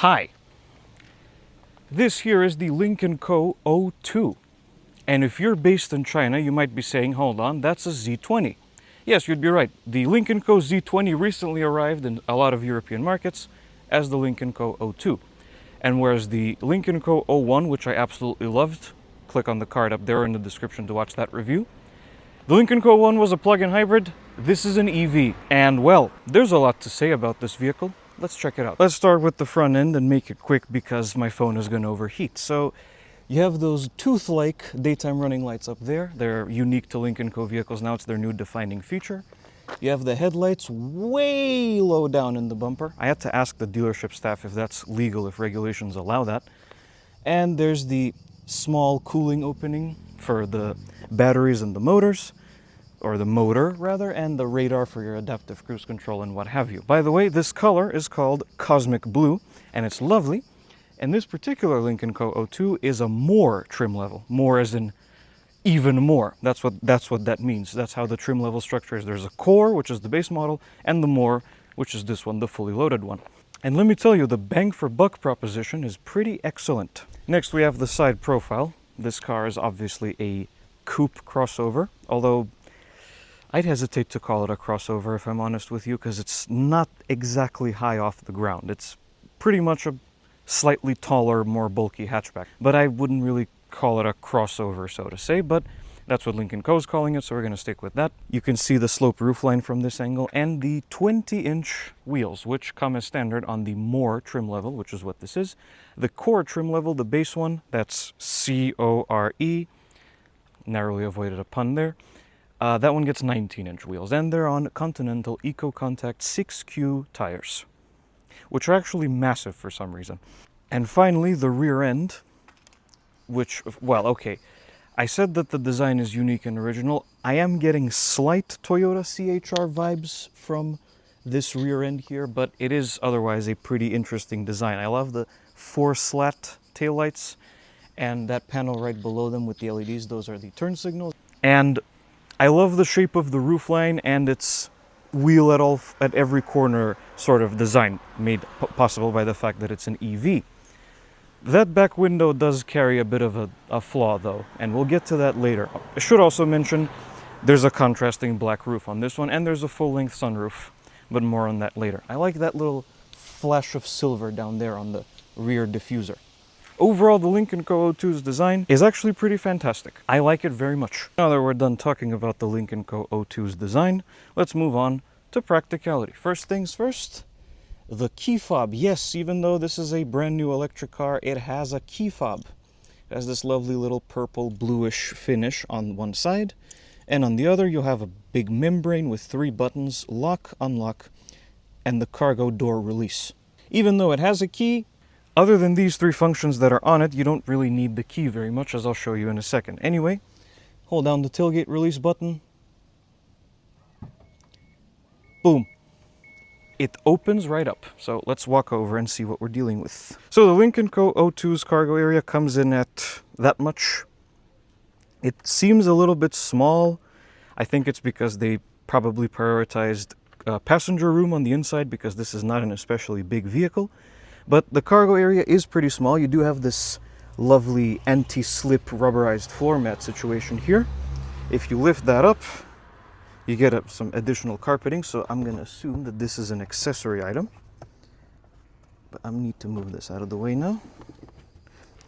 Hi, this here is the Lynk & Co. 02. And if you're based in China, you might be saying, hold on, that's a Z20. Yes, you'd be right. The Lynk & Co. Z20 recently arrived in a lot of European markets as the Lynk & Co. 02. And whereas the Lynk & Co. 01, which I absolutely loved, click on the card up there in the description to watch that review. The Lynk & Co. 01 was a plug-in hybrid. This is an EV. And well, there's a lot to say about this vehicle. Let's check it out. Let's start with the front end and make it quick because my phone is going to overheat. So you have those tooth-like daytime running lights up there. They're unique to Lynk & Co. vehicles now. It's their new defining feature. You have the headlights way low down in the bumper. I had to ask the dealership staff if that's legal, if regulations allow that. And there's the small cooling opening for the batteries and the motors. Or the motor, rather, and the radar for your adaptive cruise control and what have you. By the way, this color is called Cosmic Blue, and it's lovely. And this particular Lynk & Co. 02 is a more trim level. More as in even more. That's what that means. That's how the trim level structure is. There's a core, which is the base model, and the more, which is this one, the fully loaded one. And let me tell you, the bang for buck proposition is pretty excellent. Next, we have the side profile. This car is obviously a coupe crossover, although I'd hesitate to call it a crossover if I'm honest with you, because it's not exactly high off the ground. It's pretty much a slightly taller, more bulky hatchback. But I wouldn't really call it a crossover, so to say, but that's what Lynk & Co. is calling it, so we're going to stick with that. You can see the slope roofline from this angle and the 20-inch wheels, which come as standard on the more trim level, which is what this is. The core trim level, the base one, that's C-O-R-E. Narrowly avoided a pun there. That one gets 19-inch wheels, and they're on Continental Eco Contact 6Q tires, which are actually massive for some reason. And finally, the rear end, which, well, okay, I said that the design is unique and original. I am getting slight Toyota CHR vibes from this rear end here, but it is otherwise a pretty interesting design. I love the 4 slat taillights, and that panel right below them with the LEDs, those are the turn signals. And I love the shape of the roofline and its wheel at every corner sort of design, made possible by the fact that it's an EV. That back window does carry a bit of a flaw though, and we'll get to that later. I should also mention there's a contrasting black roof on this one, and there's a full-length sunroof, but more on that later. I like that little flash of silver down there on the rear diffuser. Overall, the Lynk & Co. 02's design is actually pretty fantastic. I like it very much. Now that we're done talking about the Lynk & Co. 02's design, let's move on to practicality. First things first, the key fob. Yes, even though this is a brand new electric car, it has a key fob. It has this lovely little purple bluish finish on one side, and on the other you'll have a big membrane with 3 buttons, lock, unlock, and the cargo door release. Even though it has a key, other than these 3 functions that are on it, you don't really need the key very much, as I'll show you in a second. Anyway, hold down the tailgate release button. Boom. It opens right up. So let's walk over and see what we're dealing with. So the Lynk & Co. 02's cargo area comes in at that much. It seems a little bit small. I think it's because they probably prioritized passenger room on the inside, because this is not an especially big vehicle. But the cargo area is pretty small. You do have this lovely anti-slip rubberized floor mat situation here. If you lift that up, you get some additional carpeting, so I'm going to assume that this is an accessory item. But I need to move this out of the way now.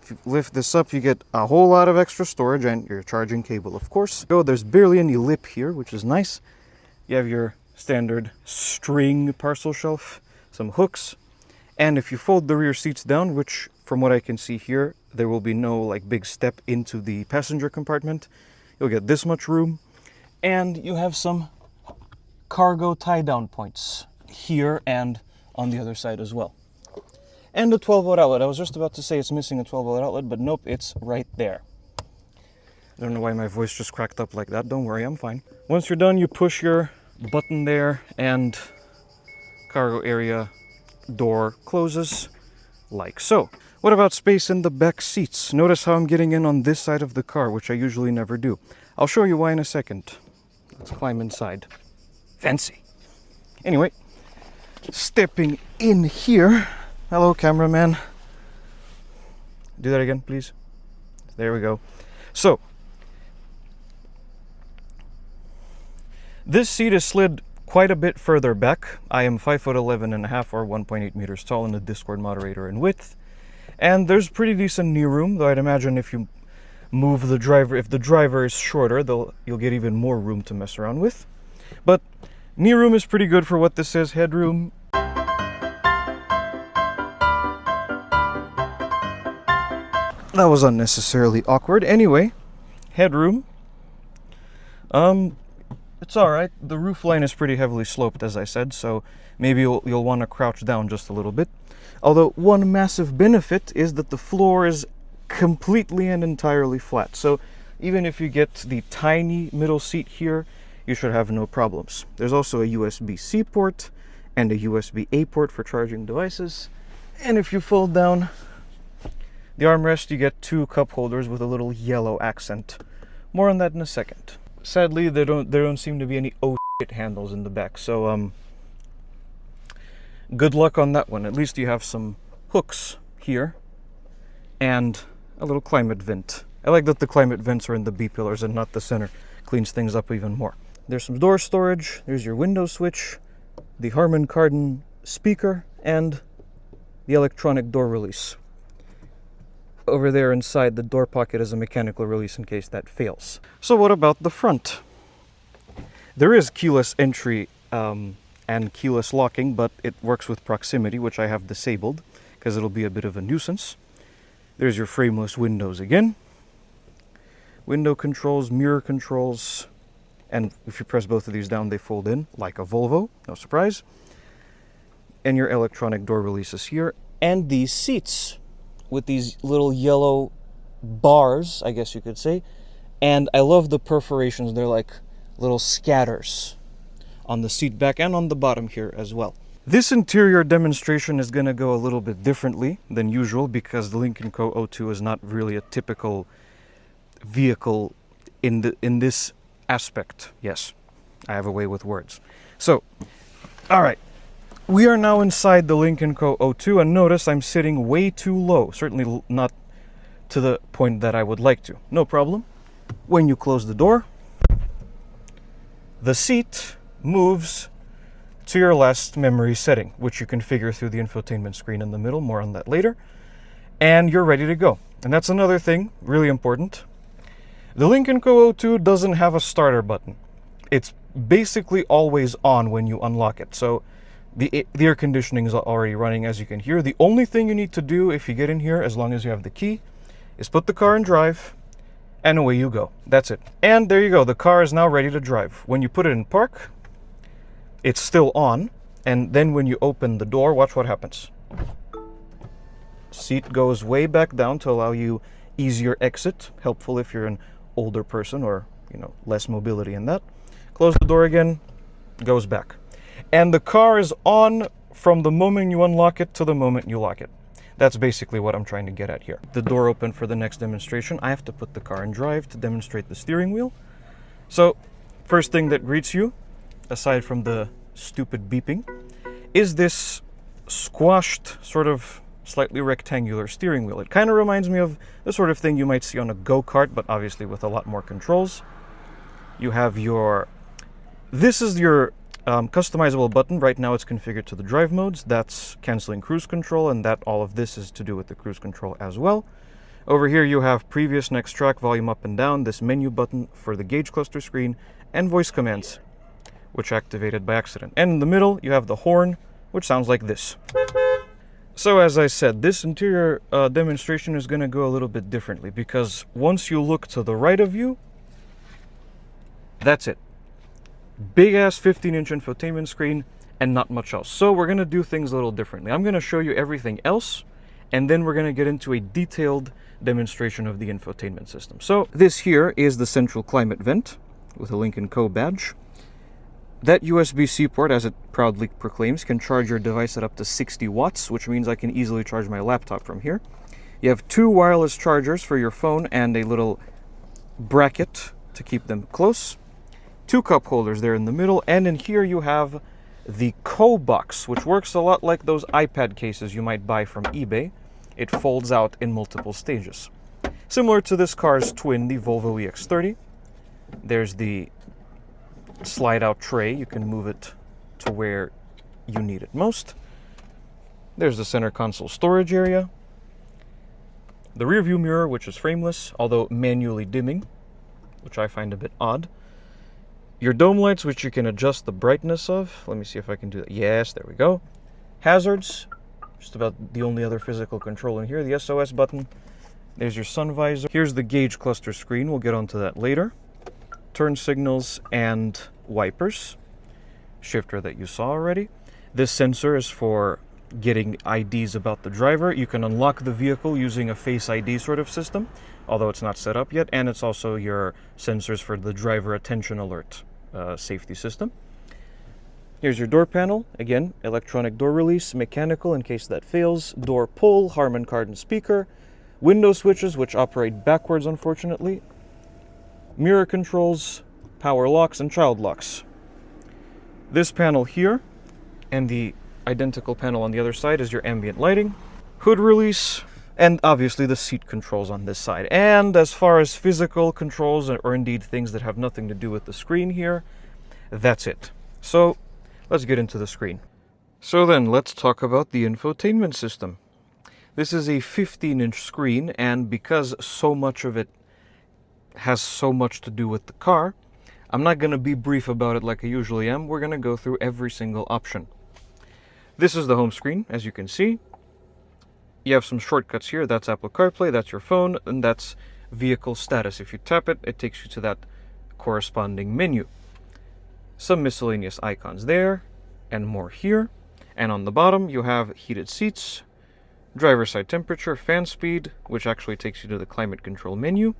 If you lift this up, you get a whole lot of extra storage and your charging cable, of course. So there's barely any lip here, which is nice. You have your standard string parcel shelf, some hooks. And if you fold the rear seats down, which from what I can see here, there will be no like big step into the passenger compartment, you'll get this much room. And you have some cargo tie-down points here and on the other side as well. And a 12-volt outlet. I was just about to say it's missing a 12-volt outlet, but nope, it's right there. I don't know why my voice just cracked up like that. Don't worry, I'm fine. Once you're done, you push your button there and cargo area door closes like so. What about space in the back seats? Notice how I'm getting in on this side of the car, which I usually never do. I'll show you why in a second. Let's climb inside. Fancy. Anyway, stepping in here, Hello, cameraman. Do that again, please. There we go. So, this seat is slid quite a bit further back. I am 5'11.5" or 1.8 meters tall in the Discord moderator in width. And there's pretty decent knee room, though I'd imagine if you move the driver, if the driver is shorter, you'll get even more room to mess around with. But knee room is pretty good for what this is. Headroom. That was unnecessarily awkward. Anyway, headroom. It's alright. The roof line is pretty heavily sloped, as I said, so maybe you'll want to crouch down just a little bit. Although one massive benefit is that the floor is completely and entirely flat. So even if you get the tiny middle seat here, you should have no problems. There's also a USB-C port and a USB-A port for charging devices. And if you fold down the armrest, you get two cup holders with a little yellow accent. More on that in a second. Sadly, there don't seem to be any oh shit handles in the back, so good luck on that one. At least you have some hooks here and a little climate vent. I like that the climate vents are in the B pillars and not the center. Cleans things up even more. There's some door storage. There's your window switch, the Harman Kardon speaker, and the electronic door release. Over there inside the door pocket is a mechanical release in case that fails. So what about the front? There is keyless entry and keyless locking, but it works with proximity, which I have disabled because it'll be a bit of a nuisance. There's your frameless windows again. Window controls, mirror controls, and if you press both of these down, they fold in like a Volvo, no surprise. And your electronic door releases here. And these seats with these little yellow bars, I guess you could say. And I love the perforations. They're like little scatters on the seat back and on the bottom here as well. This interior demonstration is going to go a little bit differently than usual because the Lynk & Co. O2 is not really a typical vehicle in this aspect. Yes, I have a way with words. So, all right. We are now inside the Lynk & Co. O2, and notice I'm sitting way too low. Certainly not to the point that I would like to. No problem. When you close the door, the seat moves to your last memory setting, which you configure through the infotainment screen in the middle. More on that later. And you're ready to go. And that's another thing, really important. The Lynk & Co. O2 doesn't have a starter button. It's basically always on when you unlock it. So the air conditioning is already running, as you can hear. The only thing you need to do if you get in here, as long as you have the key, is put the car in drive, and away you go. That's it. And there you go. The car is now ready to drive. When you put it in park, it's still on. And then when you open the door, watch what happens. Seat goes way back down to allow you easier exit. Helpful if you're an older person or, less mobility in that. Close the door again, goes back. And the car is on from the moment you unlock it to the moment you lock it. That's basically what I'm trying to get at here. The door open for the next demonstration. I have to put the car in drive to demonstrate the steering wheel. So, first thing that greets you, aside from the stupid beeping, is this squashed, sort of slightly rectangular steering wheel. It kind of reminds me of the sort of thing you might see on a go-kart, but obviously with a lot more controls. You have this is your customizable button. Right now it's configured to the drive modes. That's canceling cruise control, and all of this is to do with the cruise control as well. Over here you have previous, next track, volume up and down, this menu button for the gauge cluster screen, and voice commands, which activated by accident. And in the middle you have the horn, which sounds like this. So as I said, this interior demonstration is going to go a little bit differently, because once you look to the right of you, that's it. Big ass 15-inch infotainment screen and not much else. So we're going to do things a little differently. I'm going to show you everything else, and then we're going to get into a detailed demonstration of the infotainment system. So this here is the central climate vent with a Lynk & Co. badge. That USB-C port, as it proudly proclaims, can charge your device at up to 60 watts, which means I can easily charge my laptop from here. You have two wireless chargers for your phone and a little bracket to keep them close. Two cup holders there in the middle, and in here you have the Co box, which works a lot like those iPad cases you might buy from eBay. It folds out in multiple stages. Similar to this car's twin, the Volvo EX30. There's the slide out tray. You can move it to where you need it most. There's the center console storage area. The rear view mirror, which is frameless, although manually dimming, which I find a bit odd. Your dome lights, which you can adjust the brightness of. Let me see if I can do that. Yes, there we go. Hazards, just about the only other physical control in here. The SOS button. There's your sun visor. Here's the gauge cluster screen. We'll get onto that later. Turn signals and wipers. Shifter that you saw already. This sensor is for getting IDs about the driver. You can unlock the vehicle using a Face ID sort of system, although it's not set up yet, and it's also your sensors for the driver attention alert safety system. Here's your door panel. Again, electronic door release, mechanical in case that fails, door pull, Harman Kardon speaker, window switches which operate backwards unfortunately, mirror controls, power locks, and child locks. This panel here and the identical panel on the other side is your ambient lighting, hood release, and obviously the seat controls on this side. And as far as physical controls, or indeed things that have nothing to do with the screen here, that's it. So let's get into the screen. So then let's talk about the infotainment system. This is a 15-inch screen, and because so much of it has so much to do with the car, I'm not going to be brief about it like I usually am. We're going to go through every single option. This is the home screen, as you can see. You have some shortcuts here. That's Apple CarPlay, that's your phone, and that's vehicle status. If you tap it, it takes you to that corresponding menu. Some miscellaneous icons there, and more here. And on the bottom, you have heated seats, driver side temperature, fan speed, which actually takes you to the climate control menu,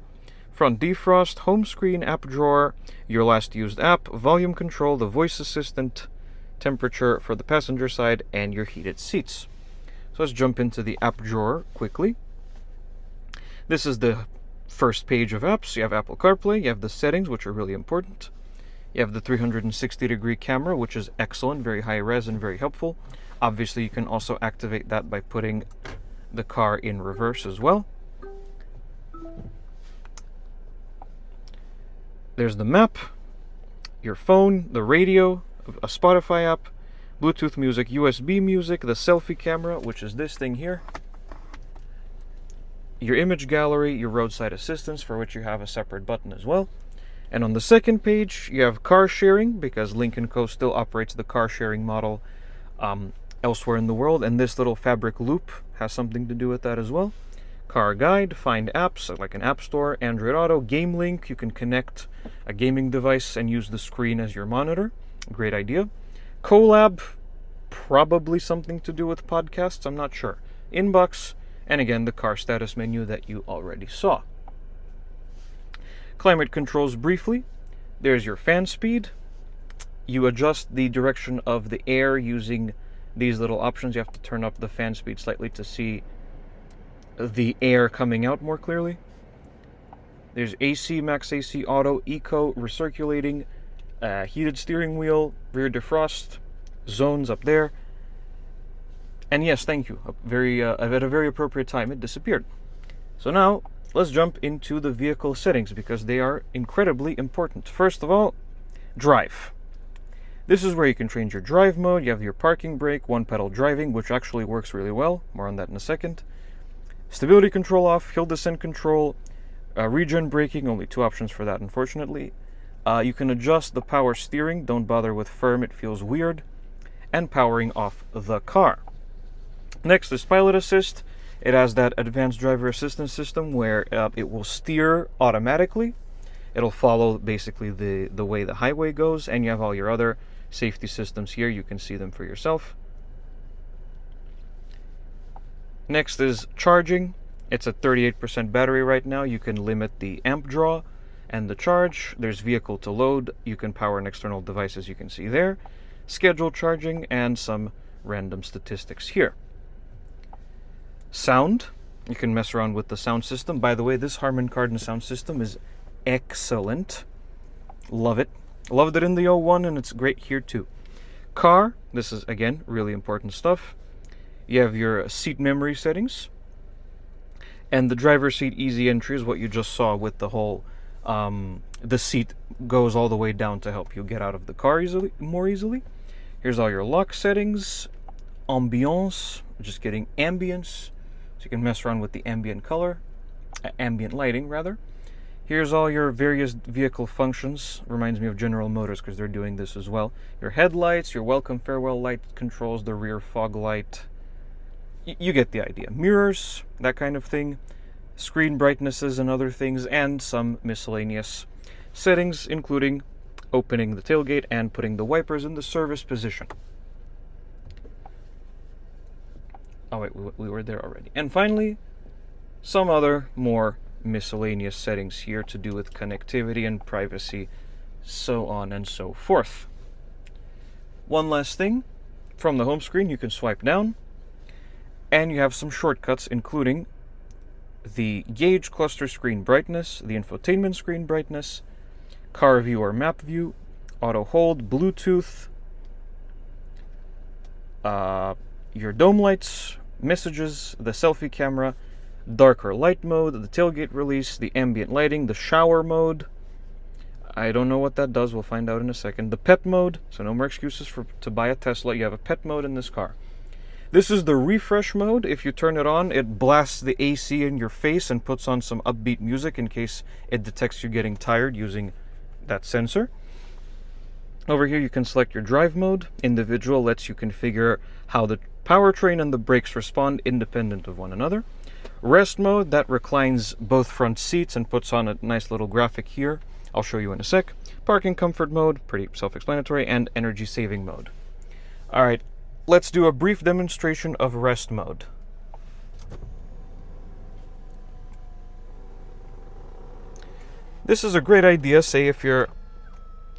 front defrost, home screen, app drawer, your last used app, volume control, the voice assistant, temperature for the passenger side, and your heated seats. So let's jump into the app drawer quickly. This is the first page of apps. You have Apple CarPlay, you have the settings, which are really important. You have the 360-degree camera, which is excellent, very high res and very helpful. Obviously, you can also activate that by putting the car in reverse as well. There's the map, your phone, the radio, a Spotify app, Bluetooth music, USB music, the selfie camera, which is this thing here, your image gallery, your roadside assistance, for which you have a separate button as well. And on the second page, you have car sharing, because Lynk & Co. still operates the car sharing model elsewhere in the world, and this little fabric loop has something to do with that as well. Car guide, find apps, like an app store, Android Auto, Game Link. You can connect a gaming device and use the screen as your monitor. Great idea. Collab, probably something to do with podcasts, I'm not sure. Inbox, and again, the car status menu that you already saw. Climate controls briefly. There's your fan speed. You adjust the direction of the air using these little options. You have to turn up the fan speed slightly to see the air coming out more clearly. There's AC, max AC, auto, eco, recirculating, heated steering wheel, rear defrost, zones up there. And yes, thank you. At a very appropriate time, it disappeared. So now, let's jump into the vehicle settings, because they are incredibly important. First of all, drive. This is where you can change your drive mode. You have your parking brake, one pedal driving, which actually works really well. More on that in a second. Stability control off, hill descent control, regen braking, only 2 options for that, unfortunately. You can adjust the power steering, don't bother with firm, it feels weird, and powering off the car. Next is pilot assist. It has that advanced driver assistance system where it will steer automatically. It'll follow basically the way the highway goes, and you have all your other safety systems here. You can see them for yourself. Next is charging. It's at 38% battery right now. You can limit the amp draw and the charge. There's vehicle to load. You can power an external device, as you can see there. Scheduled charging, and some random statistics here. Sound. You can mess around with the sound system. By the way, this Harman Kardon sound system is excellent. Love it. Loved it in the 01, and it's great here too. car, this is, again, really important stuff. You have your seat memory settings. And the driver's seat easy entry is what you just saw with the whole, the seat goes all the way down to help you get out of the car more easily. Here's all your lock settings, ambiance, just getting ambience, so you can mess around with the ambient color, ambient lighting rather. Here's all your various vehicle functions. Reminds me of General Motors because they're doing this as well. Your headlights, your welcome farewell light controls, the rear fog light. You get the idea. Mirrors, that kind of thing. Screen brightnesses and other things, and some miscellaneous settings, including opening the tailgate and putting the wipers in the service position. Oh wait, we were there already. And finally, some other more miscellaneous settings here to do with connectivity and privacy, so on and so forth. One last thing, from the home screen you can swipe down, and you have some shortcuts, including the gauge cluster screen brightness, the infotainment screen brightness, car view or map view, auto hold, Bluetooth, your dome lights, messages, the selfie camera, darker light mode, the tailgate release, the ambient lighting, the shower mode. I don't know what that does, we'll find out in a second. The pet mode, so no more excuses to buy a Tesla, you have a pet mode in this car. This is the refresh mode. If you turn it on, it blasts the AC in your face and puts on some upbeat music in case it detects you getting tired using that sensor. Over here you can select your drive mode. Individual lets you configure how the powertrain and the brakes respond independent of one another. Rest mode, that reclines both front seats and puts on a nice little graphic here. I'll show you in a sec. Parking comfort mode, pretty self-explanatory, and energy saving mode. Alright, let's do a brief demonstration of rest mode. This is a great idea, say if you're...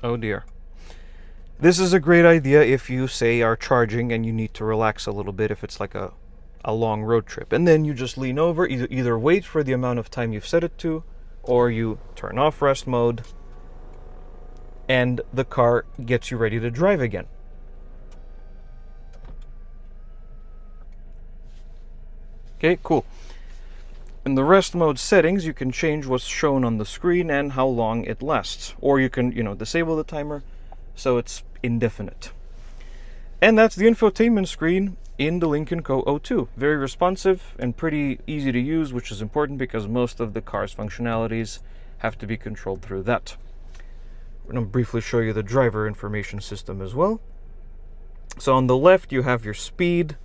Oh dear. This is a great idea if you, say, are charging and you need to relax a little bit, if it's like a long road trip. And then you just lean over, either wait for the amount of time you've set it to, or you turn off rest mode, and the car gets you ready to drive again. Okay, cool. In the rest mode settings, you can change what's shown on the screen and how long it lasts. Or you can, disable the timer so it's indefinite. And that's the infotainment screen in the Lynk & Co. 02. Very responsive and pretty easy to use, which is important because most of the car's functionalities have to be controlled through that. We're going to briefly show you the driver information system as well. So on the left, you have your speed,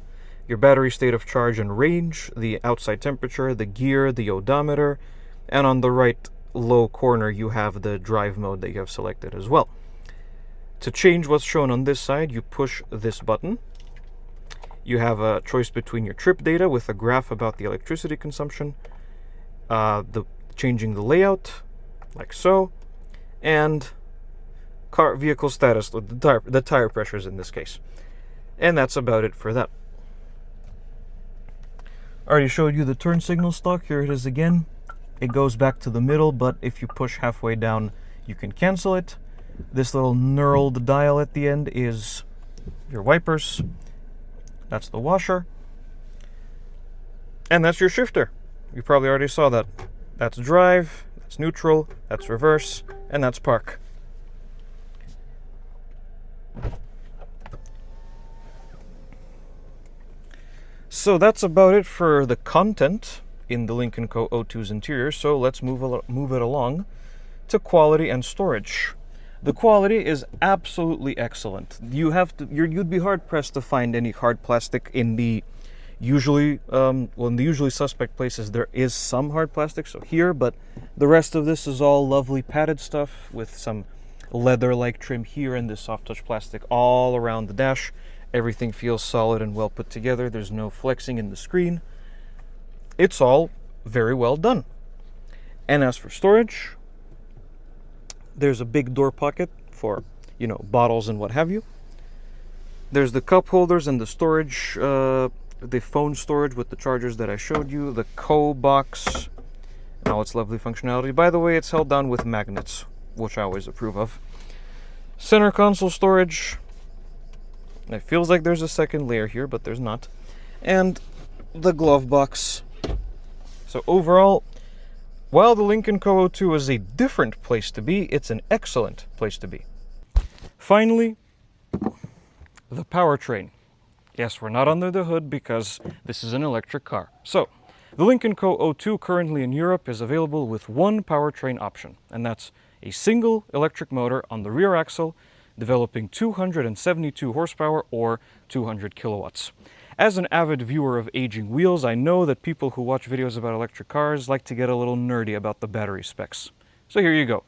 your battery state of charge and range, the outside temperature, the gear, the odometer, and on the right low corner, you have the drive mode that you have selected as well. To change what's shown on this side, you push this button. You have a choice between your trip data with a graph about the electricity consumption, changing the layout, like so, and vehicle status, the tire pressures in this case. And that's about it for that. I already showed you the turn signal stock. Here it is again. It goes back to the middle, but if you push halfway down, you can cancel it. This little knurled dial at the end is your wipers. That's the washer. And that's your shifter. You probably already saw that. That's drive, that's neutral, that's reverse, and that's park. So that's about it for the content in the Lynk & Co. 02's interior. So let's move it along to quality and storage. The quality is absolutely excellent. You'd be hard pressed to find any hard plastic in the usually suspect places. There is some hard plastic, so here, but the rest of this is all lovely padded stuff with some leather-like trim here and this soft touch plastic all around the dash. Everything feels solid and well put together. There's no flexing in the screen. It's all very well done. And as for storage, there's a big door pocket for, bottles and what have you. There's the cup holders and the storage, the phone storage with the chargers that I showed you, the Co box, and all its lovely functionality. By the way, it's held down with magnets, which I always approve of. Center console storage, It feels like there's a second layer here, but there's not. And the glove box. So overall, while the Lynk & Co. 02 is a different place to be, it's an excellent place to be. Finally, the powertrain. Yes, we're not under the hood because this is an electric car. So, the Lynk & Co. 02 currently in Europe is available with one powertrain option, and that's a single electric motor on the rear axle, developing 272 horsepower or 200 kilowatts. As an avid viewer of aging wheels, I know that people who watch videos about electric cars like to get a little nerdy about the battery specs. So here you go.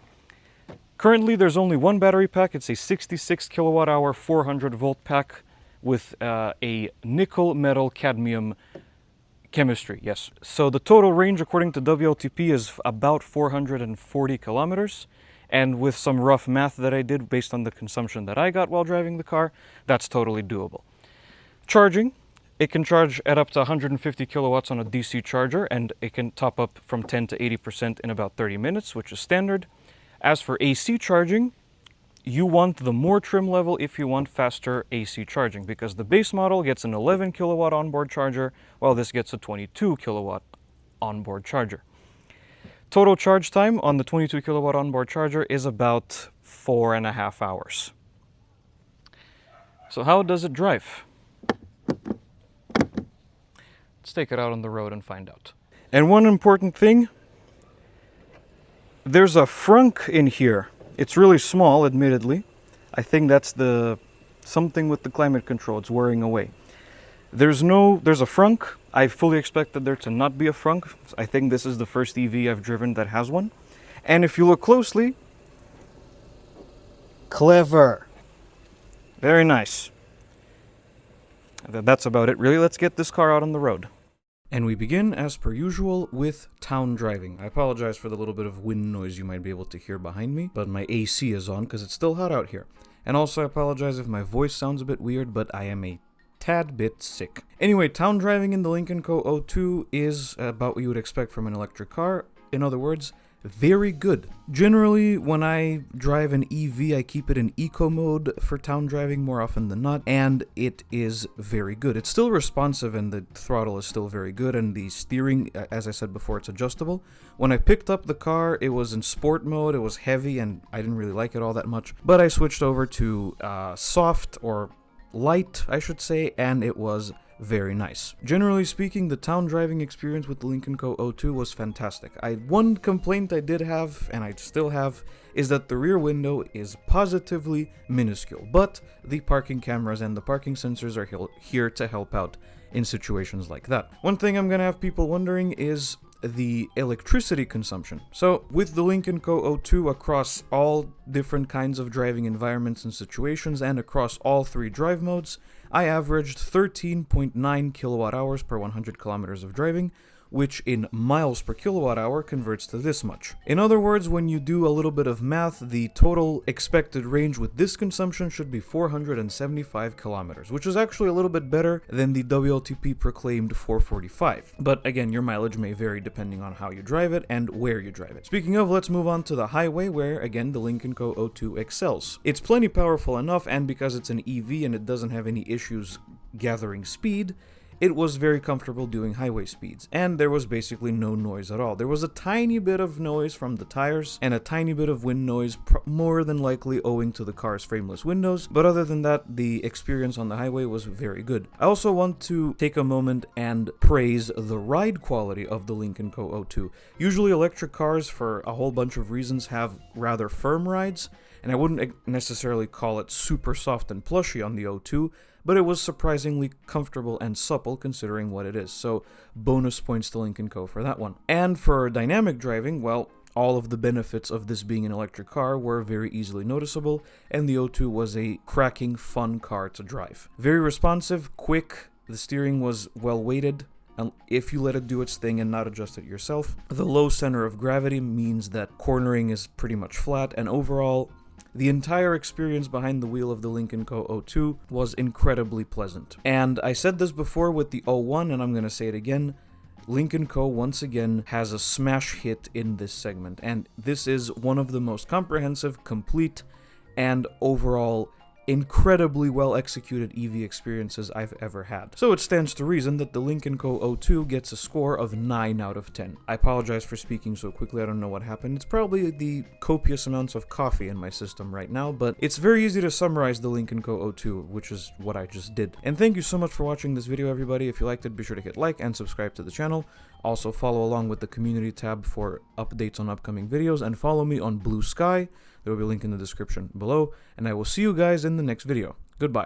Currently, there's only one battery pack. It's a 66 kilowatt hour, 400 volt pack with a nickel metal cadmium chemistry, yes. So the total range according to WLTP is about 440 kilometers. And with some rough math that I did based on the consumption that I got while driving the car, that's totally doable. Charging, it can charge at up to 150 kilowatts on a DC charger, and it can top up from 10 to 80% in about 30 minutes, which is standard. As for AC charging, you want the more trim level if you want faster AC charging, because the base model gets an 11 kilowatt onboard charger, while this gets a 22 kilowatt onboard charger. Total charge time on the 22 kilowatt onboard charger is about 4.5 hours. So how does it drive? Let's take it out on the road and find out. And one important thing, there's a frunk in here. It's really small, admittedly. I think that's something with the climate control, it's wearing away. There's a frunk. I fully expected there to not be a frunk. I think this is the first EV I've driven that has one. And if you look closely, clever. Very nice. That's about it, really. Let's get this car out on the road. And we begin, as per usual, with town driving. I apologize for the little bit of wind noise you might be able to hear behind me, but my AC is on because it's still hot out here. And also I apologize if my voice sounds a bit weird, but I am a tad bit sick. Anyway, town driving in the Lynk & Co. 02 is about what you would expect from an electric car. In other words, very good. Generally, when I drive an EV, I keep it in eco mode for town driving more often than not, and it is very good. It's still responsive and the throttle is still very good, and the steering, as I said before, it's adjustable. When I picked up the car, it was in sport mode, it was heavy, and I didn't really like it all that much, but I switched over to soft, or light, I should say, and it was very nice. Generally speaking, the town driving experience with the Lynk & Co. 02 was fantastic. One complaint I did have, and I still have, is that the rear window is positively minuscule, but the parking cameras and the parking sensors are here to help out in situations like that. One thing I'm gonna have people wondering is the electricity consumption. So with the Lynk & Co. 02 across all different kinds of driving environments and situations and across all three drive modes, I averaged 13.9 kilowatt hours per 100 kilometers of driving, which in miles per kilowatt hour converts to this much. In other words, when you do a little bit of math, the total expected range with this consumption should be 475 kilometers, which is actually a little bit better than the WLTP proclaimed 445. But again, your mileage may vary depending on how you drive it and where you drive it. Speaking of, let's move on to the highway, where again the Lynk & Co. 02 excels. It's plenty powerful enough, and because it's an EV and it doesn't have any issues gathering speed, it was very comfortable doing highway speeds, and there was basically no noise at all. There was a tiny bit of noise from the tires, and a tiny bit of wind noise, more than likely owing to the car's frameless windows, but other than that, the experience on the highway was very good. I also want to take a moment and praise the ride quality of the Lynk & Co. 02. Usually electric cars, for a whole bunch of reasons, have rather firm rides, and I wouldn't necessarily call it super soft and plushy on the 02, but it was surprisingly comfortable and supple considering what it is, so bonus points to Lynk & Co. for that one. And for dynamic driving, well, all of the benefits of this being an electric car were very easily noticeable, and the 02 was a cracking, fun car to drive. Very responsive, quick, the steering was well weighted, if you let it do its thing and not adjust it yourself. The low center of gravity means that cornering is pretty much flat, and overall, the entire experience behind the wheel of the Lynk & Co. 02 was incredibly pleasant. And I said this before with the 01, and I'm going to say it again, Lynk & Co. once again has a smash hit in this segment, and this is one of the most comprehensive, complete, and overall incredibly well executed EV experiences I've ever had. So it stands to reason that the Lynk & Co. 02 gets a score of 9 out of 10. I apologize for speaking so quickly, I don't know what happened. It's probably the copious amounts of coffee in my system right now, but it's very easy to summarize the Lynk & Co. 02, which is what I just did. And thank you so much for watching this video, everybody. If you liked it, be sure to hit like and subscribe to the channel. Also follow along with the community tab for updates on upcoming videos, and follow me on Blue Sky. There will be a link in the description below, and I will see you guys in the next video. Goodbye.